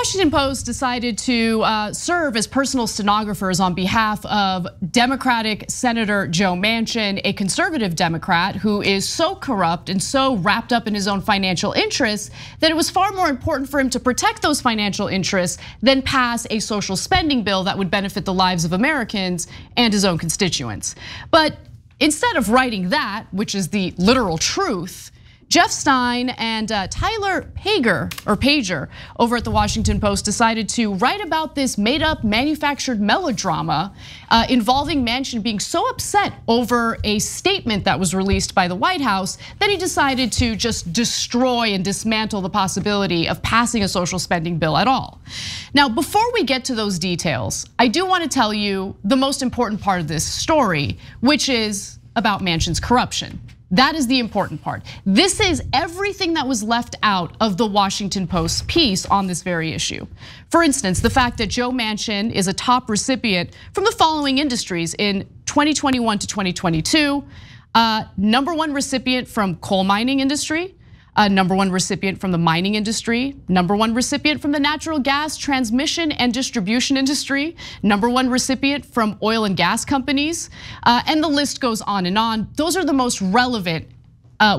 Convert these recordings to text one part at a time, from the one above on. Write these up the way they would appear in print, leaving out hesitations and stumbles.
Washington Post decided to serve as personal stenographers on behalf of Democratic Senator Joe Manchin, a conservative Democrat who is so corrupt and so wrapped up in his own financial interests that it was far more important for him to protect those financial interests than pass a social spending bill that would benefit the lives of Americans and his own constituents. But instead of writing that, which is the literal truth, Jeff Stein and Tyler Pager over at the Washington Post decided to write about this made-up, manufactured melodrama involving Manchin being so upset over a statement that was released by the White House that he decided to just destroy and dismantle the possibility of passing a social spending bill at all. Now, before we get to those details, I do want to tell you the most important part of this story, which is about Manchin's corruption. That is the important part. This is everything that was left out of the Washington Post piece on this very issue. For instance, the fact that Joe Manchin is a top recipient from the following industries in 2021 to 2022. #1 recipient from coal mining industry, #1 recipient from the mining industry, #1 recipient from the natural gas transmission and distribution industry, #1 recipient from oil and gas companies, and the list goes on and on. Those are the most relevant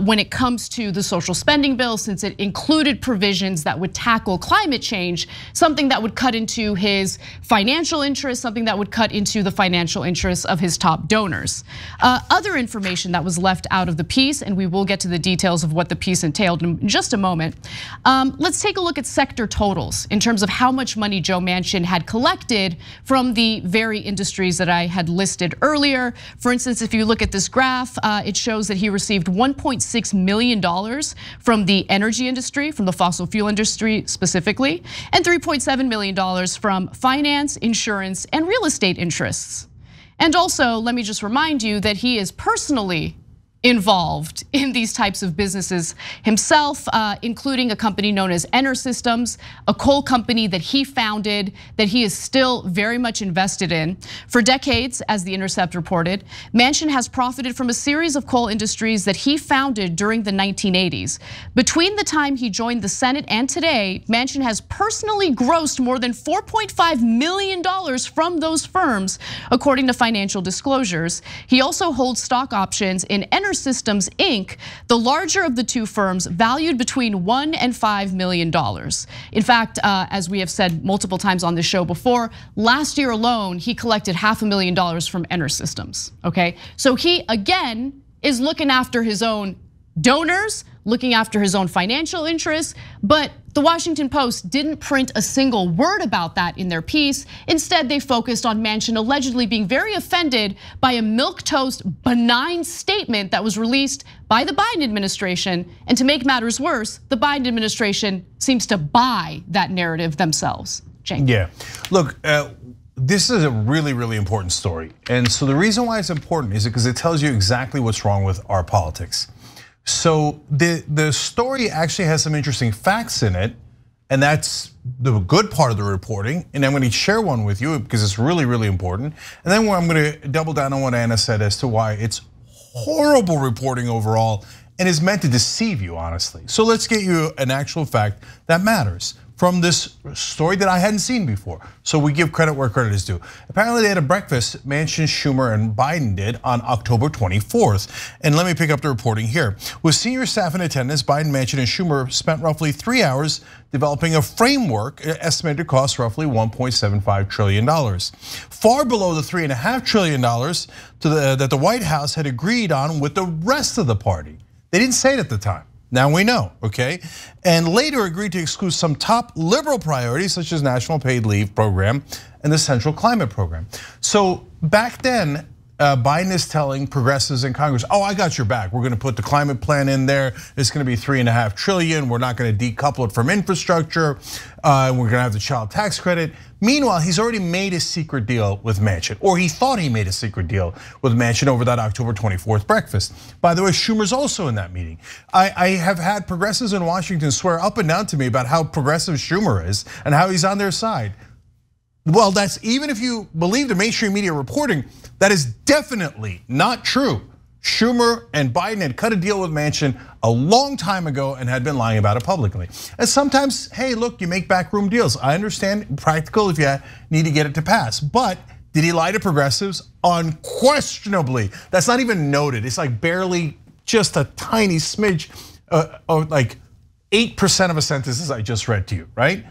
when it comes to the social spending bill, since it included provisions that would tackle climate change, something that would cut into his financial interests, something that would cut into the financial interests of his top donors. Other information that was left out of the piece, and we will get to the details of what the piece entailed in just a moment. Let's take a look at sector totals in terms of how much money Joe Manchin had collected from the very industries that I had listed earlier. For instance, if you look at this graph, it shows that he received $1.6 million from the energy industry, from the fossil fuel industry specifically, and $3.7 million from finance, insurance, and real estate interests. And also, let me just remind you that he is personally involved in these types of businesses himself, including a company known as Systems, a coal company that he founded, that he is still very much invested in. For decades, as The Intercept reported, Manchin has profited from a series of coal industries that he founded during the 1980s. Between the time he joined the Senate and today, Manchin has personally grossed more than $4.5 million from those firms, according to financial disclosures. He also holds stock options in Systems Inc., the larger of the two firms, valued between $1 and $5 million. In fact, as we have said multiple times on this show before, last year alone, he collected $500,000 from Systems, okay? So he, again, is looking after his own donors, looking after his own financial interests, but the Washington Post didn't print a single word about that in their piece. Instead, they focused on Manchin allegedly being very offended by a milquetoast, benign statement that was released by the Biden administration. And to make matters worse, the Biden administration seems to buy that narrative themselves. Cenk. Yeah, look, this is a really, really important story. And so the reason why it's important is because it tells you exactly what's wrong with our politics. So the story actually has some interesting facts in it, and that's the good part of the reporting. And I'm going to share one with you because it's really, really important. And then I'm going to double down on what Anna said as to why it's horrible reporting overall and is meant to deceive you, honestly. So let's get you an actual fact that matters from this story that I hadn't seen before. So we give credit where credit is due. Apparently they had a breakfast, Manchin, Schumer, and Biden did on October 24th. And let me pick up the reporting here. With senior staff in attendance, Biden, Manchin, and Schumer spent roughly 3 hours developing a framework estimated to cost roughly $1.75 trillion. Far below the $3.5 trillion that the White House had agreed on with the rest of the party. They didn't say it at the time. Now we know, okay? And later agreed to exclude some top liberal priorities such as National Paid Leave Program and the Central Climate Program. So back then, Biden is telling progressives in Congress, oh, I got your back. We're gonna put the climate plan in there. It's gonna be $3.5 trillion. We're not gonna decouple it from infrastructure. We're gonna have the child tax credit. Meanwhile, he's already made a secret deal with Manchin, or he thought he made a secret deal with Manchin over that October 24th breakfast. By the way, Schumer's also in that meeting. I have had progressives in Washington swear up and down to me about how progressive Schumer is and how he's on their side. Well, that's even if you believe the mainstream media reporting, that is definitely not true. Schumer and Biden had cut a deal with Manchin a long time ago and had been lying about it publicly. And sometimes, hey, look, you make backroom deals. I understand practical if you need to get it to pass. But did he lie to progressives? Unquestionably. That's not even noted. It's like barely just a tiny smidge, or like 8% of a sentence as I just read to you, right?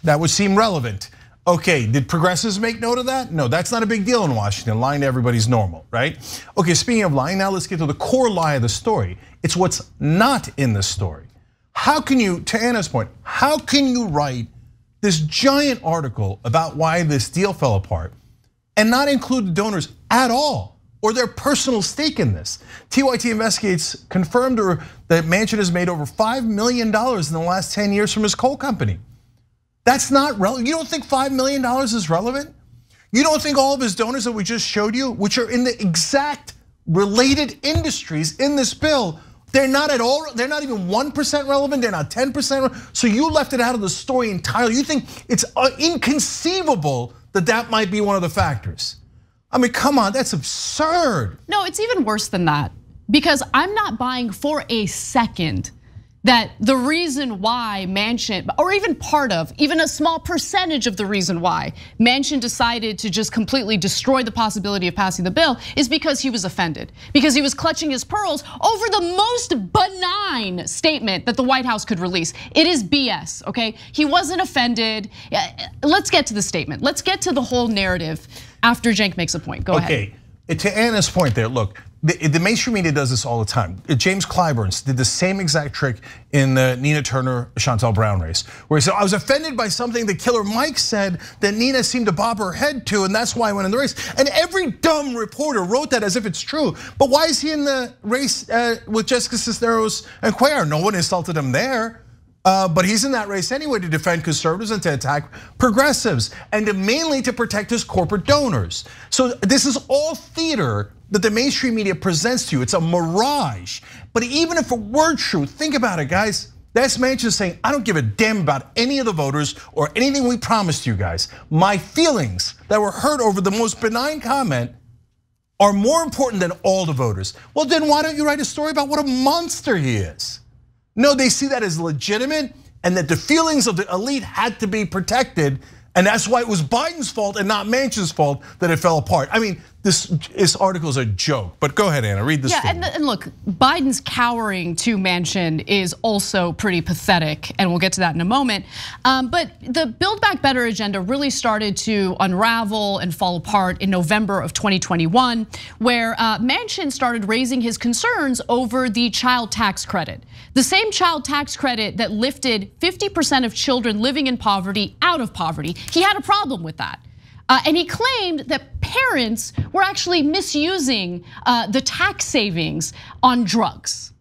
That would seem relevant. Okay, did progressives make note of that? No, that's not a big deal in Washington. Lying to everybody's normal, right? Okay, speaking of lying, now let's get to the core lie of the story. It's what's not in the story. How can you, to Anna's point, how can you write this giant article about why this deal fell apart and not include the donors at all or their personal stake in this? TYT Investigates confirmed that Manchin has made over $5 million in the last 10 years from his coal company. That's not relevant. You don't think $5 million is relevant? You don't think all of his donors that we just showed you, which are in the exact related industries in this bill, they're not at all, they're not even 1% relevant, they're not 10%, so you left it out of the story entirely. You think it's inconceivable that that might be one of the factors. I mean, come on, that's absurd. No, it's even worse than that, because I'm not buying for a second that the reason why Manchin, or even part of, even a small percentage of the reason why Manchin decided to just completely destroy the possibility of passing the bill is because he was offended, because he was clutching his pearls over the most benign statement that the White House could release. It is BS, okay? He wasn't offended. Let's get to the statement. Let's get to the whole narrative after Cenk makes a point. Go ahead. Okay, to Anna's point there, look, the mainstream media does this all the time. James Clyburn did the same exact trick in the Nina Turner, Chantel Brown race, where he said, I was offended by something that Killer Mike said that Nina seemed to bob her head to, and that's why I went in the race. And every dumb reporter wrote that as if it's true. But why is he in the race with Jessica Cisneros and Cuellar? No one insulted him there. But he's in that race anyway to defend conservatives and to attack progressives and mainly to protect his corporate donors. So this is all theater that the mainstream media presents to you. It's a mirage. But even if it were true, think about it, guys. That's Manchin saying, I don't give a damn about any of the voters or anything we promised you guys. My feelings that were hurt over the most benign comment are more important than all the voters. Well, then why don't you write a story about what a monster he is? No, they see that as legitimate and that the feelings of the elite had to be protected. And that's why it was Biden's fault and not Manchin's fault that it fell apart. I mean, this article is a joke, but go ahead, Anna, read this. Yeah, and look, Biden's cowering to Manchin is also pretty pathetic, and we'll get to that in a moment. But the Build Back Better agenda really started to unravel and fall apart in November of 2021, where Manchin started raising his concerns over the child tax credit. The same child tax credit that lifted 50% of children living in poverty out of poverty. He had a problem with that. And he claimed that parents were actually misusing the tax savings on drugs.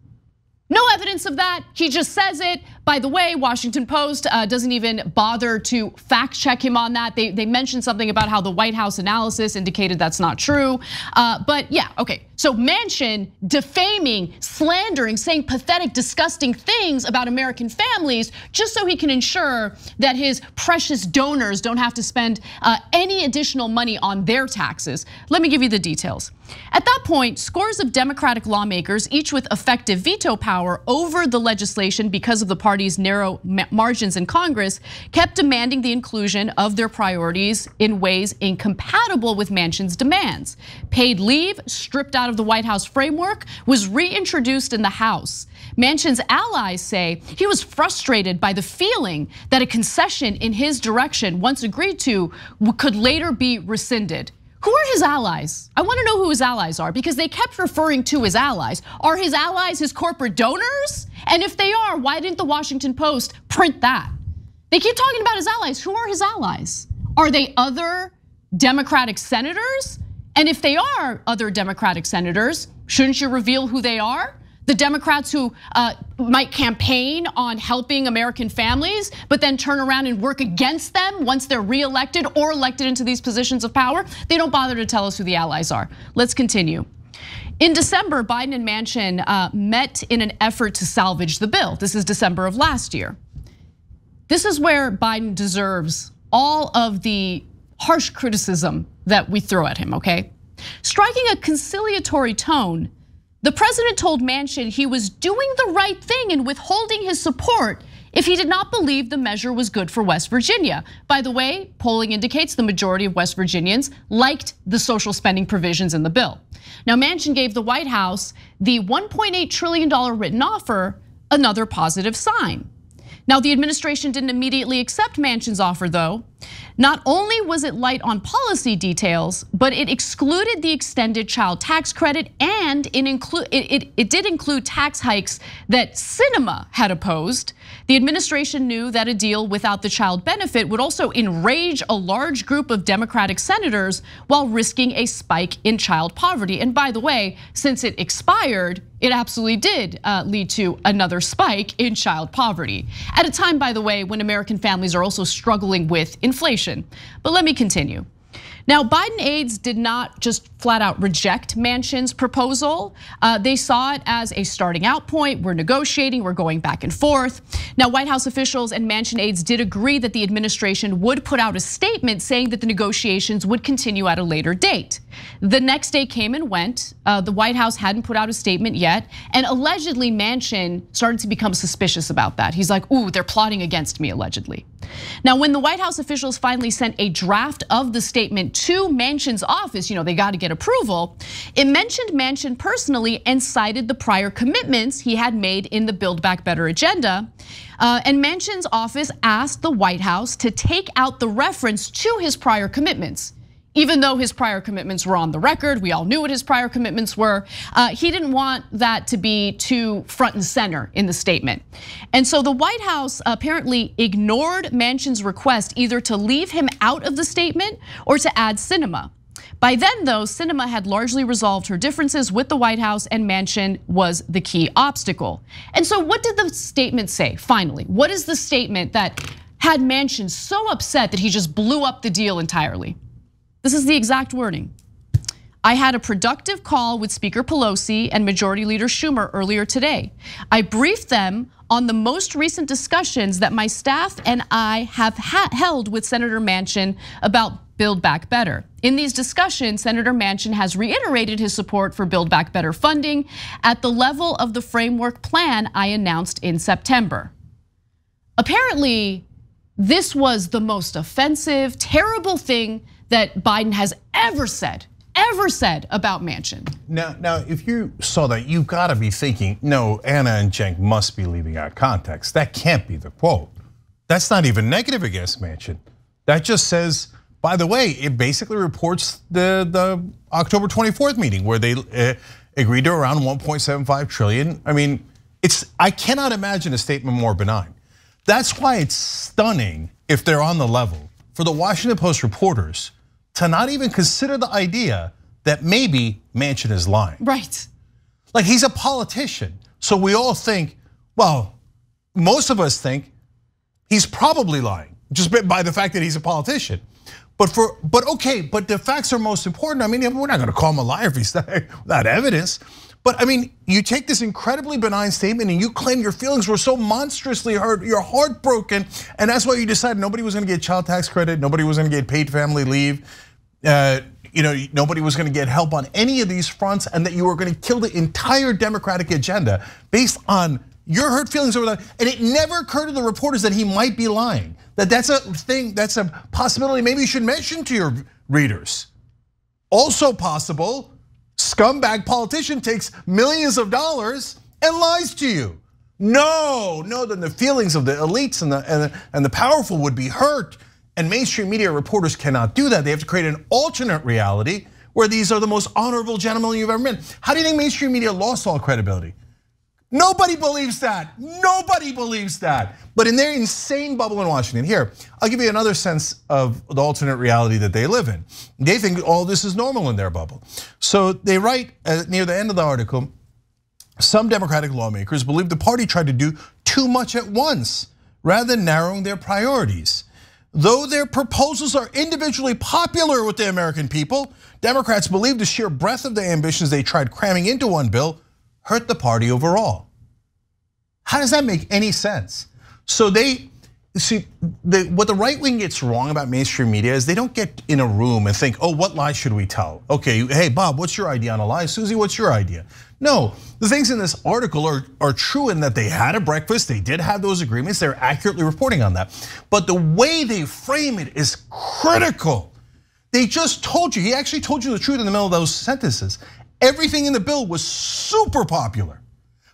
No evidence of that, he just says it. By the way, Washington Post doesn't even bother to fact check him on that. They mentioned something about how the White House analysis indicated that's not true. But yeah, okay. So Manchin defaming, slandering, saying pathetic, disgusting things about American families just so he can ensure that his precious donors don't have to spend any additional money on their taxes. Let me give you the details. At that point, scores of Democratic lawmakers, each with effective veto power over the legislation because of the party's narrow margins in Congress, kept demanding the inclusion of their priorities in ways incompatible with Manchin's demands. Paid leave, stripped out of the White House framework, was reintroduced in the House. Manchin's allies say he was frustrated by the feeling that a concession in his direction, once agreed to, could later be rescinded. Who are his allies? I want to know who his allies are because they kept referring to his allies. Are his allies his corporate donors? And if they are, why didn't the Washington Post print that? They keep talking about his allies. Who are his allies? Are they other Democratic senators? And if they are other Democratic senators, shouldn't you reveal who they are? The Democrats who might campaign on helping American families, but then turn around and work against them once they're reelected or elected into these positions of power. They don't bother to tell us who the allies are. Let's continue. In December, Biden and Manchin met in an effort to salvage the bill. This is December of last year. This is where Biden deserves all of the harsh criticism that we throw at him, okay? Striking a conciliatory tone, the president told Manchin he was doing the right thing in withholding his support if he did not believe the measure was good for West Virginia. By the way, polling indicates the majority of West Virginians liked the social spending provisions in the bill. Now, Manchin gave the White House the $1.8 trillion written offer another positive sign. Now, the administration didn't immediately accept Manchin's offer, though. Not only was it light on policy details, but it excluded the extended child tax credit, and it did include tax hikes that Sinema had opposed. The administration knew that a deal without the child benefit would also enrage a large group of Democratic senators while risking a spike in child poverty. And by the way, since it expired, it absolutely did lead to another spike in child poverty. At a time, by the way, when American families are also struggling with inflation. But let me continue. Now, Biden aides did not just flat out reject Manchin's proposal. They saw it as a starting out point. We're negotiating, we're going back and forth. Now, White House officials and Manchin aides did agree that the administration would put out a statement saying that the negotiations would continue at a later date. The next day came and went. The White House hadn't put out a statement yet. And allegedly, Manchin started to become suspicious about that. He's like, ooh, they're plotting against me, allegedly. Now, when the White House officials finally sent a draft of the statement to Manchin's office, they got to get approval, it mentioned Manchin personally and cited the prior commitments he had made in the Build Back Better agenda. And Manchin's office asked the White House to take out the reference to his prior commitments. Even though his prior commitments were on the record, we all knew what his prior commitments were. He didn't want that to be too front and center in the statement. And so the White House apparently ignored Manchin's request either to leave him out of the statement or to add Sinema. By then, though, Sinema had largely resolved her differences with the White House, and Manchin was the key obstacle. And so what did the statement say, finally? What is the statement that had Manchin so upset that he just blew up the deal entirely? This is the exact wording. I had a productive call with Speaker Pelosi and Majority Leader Schumer earlier today. I briefed them on the most recent discussions that my staff and I have held with Senator Manchin about Build Back Better. In these discussions, Senator Manchin has reiterated his support for Build Back Better funding at the level of the framework plan I announced in September. Apparently, this was the most offensive, terrible thing that Biden has ever said about Manchin. Now, if you saw that, you've got to be thinking, no, Anna and Cenk must be leaving out context. That can't be the quote. That's not even negative against Manchin. That just says, by the way, it basically reports the October 24th meeting where they agreed to around 1.75 trillion. I mean, I cannot imagine a statement more benign. That's why it's stunning, if they're on the level, for the Washington Post reporters to not even consider the idea that maybe Manchin is lying. Right. Like, he's a politician. So we all think, well, most of us think he's probably lying just by the fact that he's a politician. But the facts are most important. I mean, we're not gonna call him a liar if he's without evidence. But I mean, you take this incredibly benign statement and you claim your feelings were so monstrously hurt, you're heartbroken, and that's why you decided nobody was gonna get child tax credit, nobody was gonna get paid family leave, nobody was gonna get help on any of these fronts, and that you were gonna kill the entire Democratic agenda based on your hurt feelings over that. And it never occurred to the reporters that he might be lying. That's a thing, that's a possibility maybe you should mention to your readers. Also possible, scumbag politician takes millions of dollars and lies to you. No, then the feelings of the elites and the powerful would be hurt. And mainstream media reporters cannot do that. They have to create an alternate reality where these are the most honorable gentlemen you've ever met. How do you think mainstream media lost all credibility? Nobody believes that. Nobody believes that. But in their insane bubble in Washington, here, I'll give you another sense of the alternate reality that they live in. They think all this is normal in their bubble. So they write near the end of the article, some Democratic lawmakers believe the party tried to do too much at once rather than narrowing their priorities. Though their proposals are individually popular with the American people, Democrats believe the sheer breadth of the ambitions they tried cramming into one bill hurt the party overall. How does that make any sense? So see, what the right wing gets wrong about mainstream media is they don't get in a room and think, oh, what lie should we tell? Okay, hey, Bob, what's your idea on a lie? Susie, what's your idea? No, the things in this article are true in that they had a breakfast, they did have those agreements, they're accurately reporting on that. But the way they frame it is critical. They just told you, he actually told you the truth in the middle of those sentences. Everything in the bill was super popular.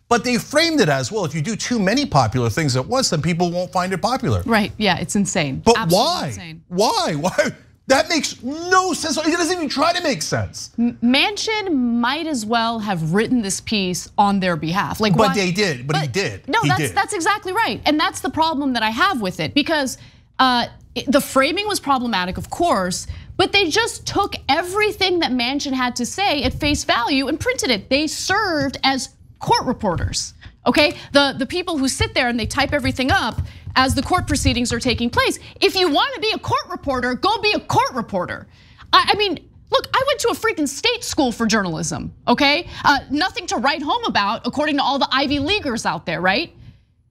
But they framed it as, well, if you do too many popular things at once, then people won't find it popular. Right, yeah, it's insane. But absolutely why? Insane. Why? That makes no sense. It doesn't even try to make sense. Manchin might as well have written this piece on their behalf. Like, but they did, but he did. No, that's exactly right. And that's the problem that I have with it, because the framing was problematic, of course, but they just took everything that Manchin had to say at face value and printed it. They served as court reporters, okay? The people who sit there and they type everything up as the court proceedings are taking place. If you want to be a court reporter, go be a court reporter. I mean, look, I went to a freaking state school for journalism, okay? Nothing to write home about according to all the Ivy Leaguers out there, right?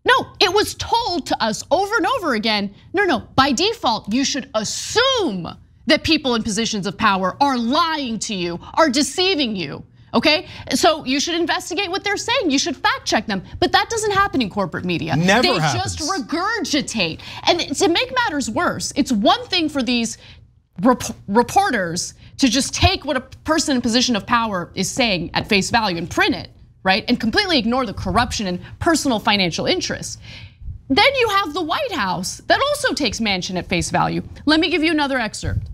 No, it was told to us over and over again, no, by default, you should assume that people in positions of power are lying to you, are deceiving you. Okay, so you should investigate what they're saying. You should fact check them, but that doesn't happen in corporate media. Never they happens. Just regurgitate. And to make matters worse, it's one thing for these reporters to just take what a person in position of power is saying at face value and print it, right? And completely ignore the corruption and personal financial interests. Then you have the White House that also takes Manchin at face value. Let me give you another excerpt.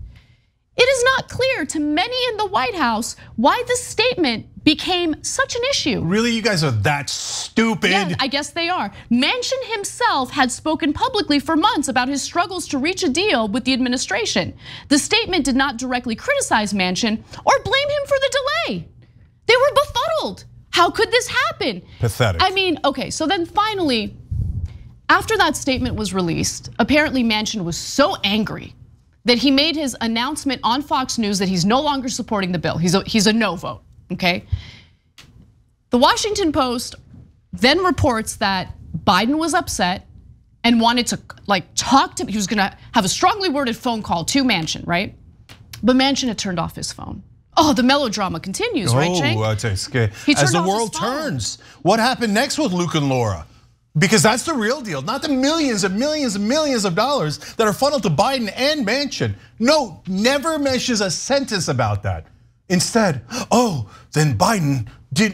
It is not clear to many in the White House why this statement became such an issue. Really, you guys are that stupid? Yeah, I guess they are. Manchin himself had spoken publicly for months about his struggles to reach a deal with the administration. The statement did not directly criticize Manchin or blame him for the delay. They were befuddled. How could this happen? Pathetic. I mean, okay, so then finally, after that statement was released, apparently Manchin was so angry that he made his announcement on Fox News that he's no longer supporting the bill. He's a no vote, okay? The Washington Post then reports that Biden was upset and wanted to talk to him. He was gonna have a strongly worded phone call to Manchin, right? But Manchin had turned off his phone. Oh, the melodrama continues, right, Cenk? As the world turns, what happened next with Luke and Laura? Because that's the real deal, not the millions and millions and millions of dollars that are funneled to Biden and Manchin. No, never mentions a sentence about that. Instead, oh, then Biden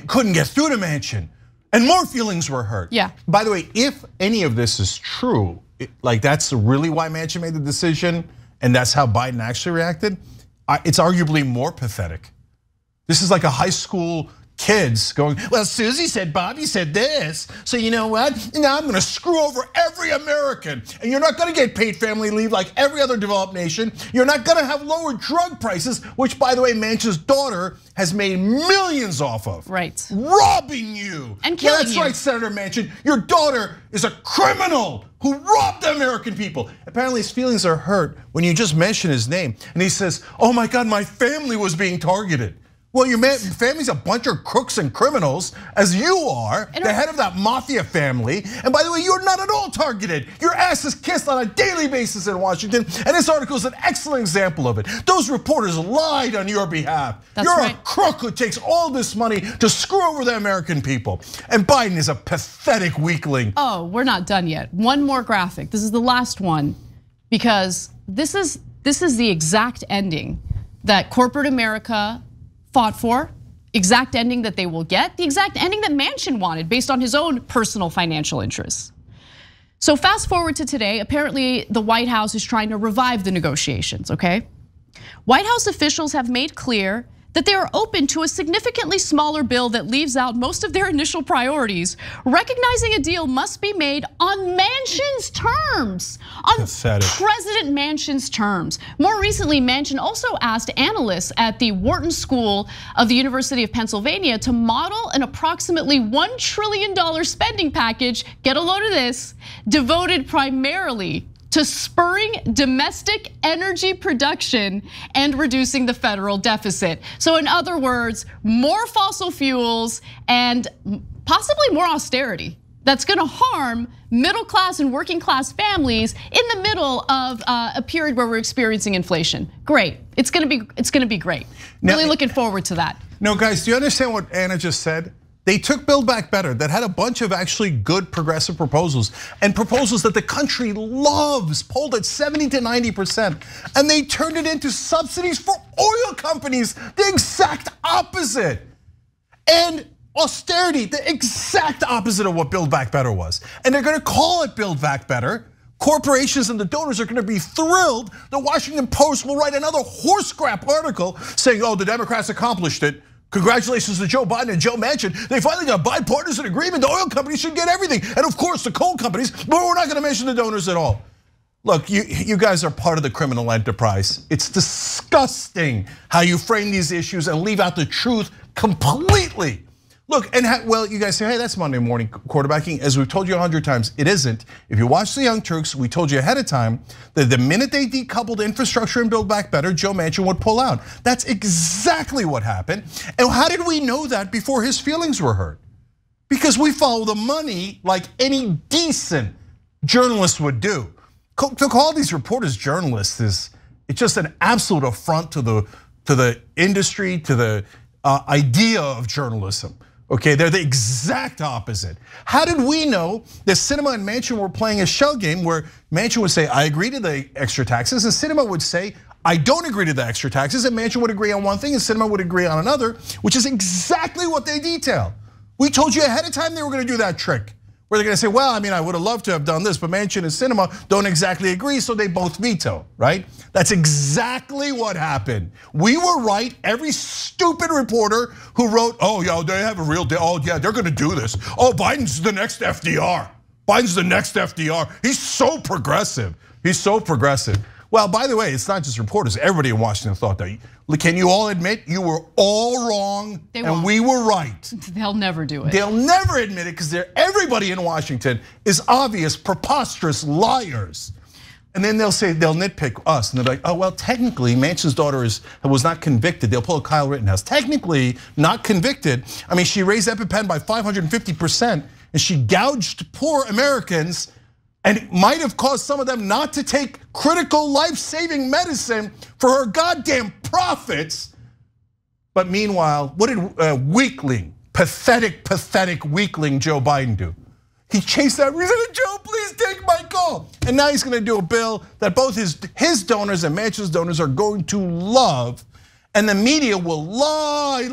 couldn't get through to Manchin, and more feelings were hurt. Yeah. By the way, if any of this is true, like that's really why Manchin made the decision, and that's how Biden actually reacted, it's arguably more pathetic. This is like a high school kids going, well, Susie said, Bobby said this, so you know what? Now I'm gonna screw over every American, and you're not gonna get paid family leave like every other developed nation. You're not gonna have lower drug prices, which, by the way, Manchin's daughter has made millions off of. Right. Robbing you. And killing you. That's right, Senator Manchin. Your daughter is a criminal who robbed the American people. Apparently his feelings are hurt when you just mention his name. And he says, oh my God, my family was being targeted. Well, your family's a bunch of crooks and criminals, as you are, the head of that mafia family. And by the way, you're not at all targeted. Your ass is kissed on a daily basis in Washington, and this article is an excellent example of it. Those reporters lied on your behalf. You're a crook who takes all this money to screw over the American people. And Biden is a pathetic weakling. Oh, we're not done yet. One more graphic. This is the last one, because this is the exact ending that corporate America fought for, exact ending that they will get, the exact ending that Manchin wanted based on his own personal financial interests. So fast forward to today, apparently the White House is trying to revive the negotiations, okay? White House officials have made clear that they are open to a significantly smaller bill that leaves out most of their initial priorities, recognizing a deal must be made on Manchin's terms, on President Manchin's terms. More recently, Manchin also asked analysts at the Wharton School of the University of Pennsylvania to model an approximately $1 trillion spending package, get a load of this, devoted primarily to spurring domestic energy production and reducing the federal deficit. So in other words, more fossil fuels and possibly more austerity. that's gonna harm middle class and working class families in the middle of a period where we're experiencing inflation. Great, it's gonna be great. Really looking forward to that. No, guys, do you understand what Anna just said? They took Build Back Better that had a bunch of actually good progressive proposals and proposals that the country loves, polled at 70 to 90%, and they turned it into subsidies for oil companies, the exact opposite. And austerity, the exact opposite of what Build Back Better was. And they're gonna call it Build Back Better. Corporations and the donors are gonna be thrilled. The Washington Post will write another horse crap article saying, oh, the Democrats accomplished it. Congratulations to Joe Biden and Joe Manchin. They finally got bipartisan agreement. The oil companies should get everything. And of course the coal companies, but we're not gonna mention the donors at all. Look, you guys are part of the criminal enterprise. It's disgusting how you frame these issues and leave out the truth completely. Look, and well, you guys say, hey, that's Monday morning quarterbacking. As we've told you 100 times, it isn't. If you watch the Young Turks, we told you ahead of time that the minute they decoupled infrastructure and Build Back Better, Joe Manchin would pull out. That's exactly what happened. And how did we know that before his feelings were hurt? Because we follow the money like any decent journalist would do. To call these reporters journalists it's just an absolute affront to the industry, to the idea of journalism. Okay, they're the exact opposite. How did we know that Sinema and Manchin were playing a shell game where Manchin would say, I agree to the extra taxes, and Sinema would say, I don't agree to the extra taxes, and Manchin would agree on one thing and Sinema would agree on another, which is exactly what they detail. We told you ahead of time they were gonna do that trick, where they're gonna say, well, I mean, I would have loved to have done this, but Manchin and Sinema don't exactly agree, so they both veto, right? That's exactly what happened. We were right. Every stupid reporter who wrote, oh, yeah, they have a real deal. Oh, yeah, they're gonna do this. Oh, Biden's the next FDR. Biden's the next FDR. He's so progressive. He's so progressive. Well, by the way, it's not just reporters. Everybody in Washington thought that. Can you all admit you were all wrong and we were right? They'll never do it. They'll never admit it because everybody in Washington is obvious, preposterous liars. And then they'll nitpick us and they're like, oh, well, technically Manchin's daughter was not convicted. They'll pull a Kyle Rittenhouse. Technically not convicted. I mean, she raised EpiPen by 550% and she gouged poor Americans and it might have caused some of them not to take critical life-saving medicine for her goddamn profits. But meanwhile, what did weakling, pathetic weakling Joe Biden do? He chased that reason, Joe, please take my call. And now he's gonna do a bill that both his donors and Manchin's donors are going to love. And the media will lie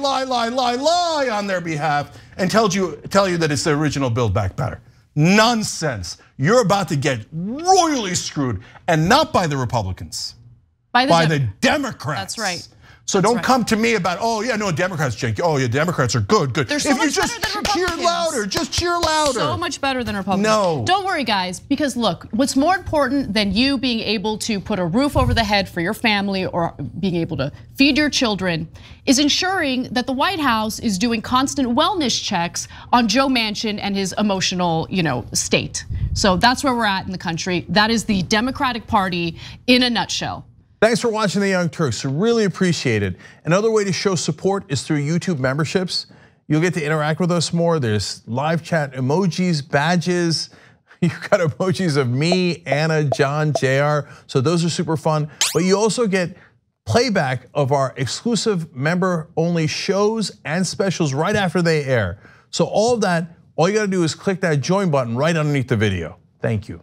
on their behalf and tell you that it's the original Build Back Better. Nonsense. You're about to get royally screwed, and not by the Republicans, by the Democrats. That's right. So don't come to me about, oh yeah, no, Democrats, Cenk. Oh yeah, Democrats are good. They're so much better than Republicans. Just cheer louder. So much better than Republicans. No. Don't worry, guys, because look, what's more important than you being able to put a roof over the head for your family or being able to feed your children is ensuring that the White House is doing constant wellness checks on Joe Manchin and his emotional, state. So that's where we're at in the country. That is the Democratic Party in a nutshell. Thanks for watching the Young Turks, really appreciate it. Another way to show support is through YouTube memberships. You'll get to interact with us more. There's live chat emojis, badges. You've got emojis of me, Anna, John, JR. So those are super fun. But you also get playback of our exclusive member-only shows and specials right after they air. So all of that, all you gotta do is click that join button right underneath the video. Thank you.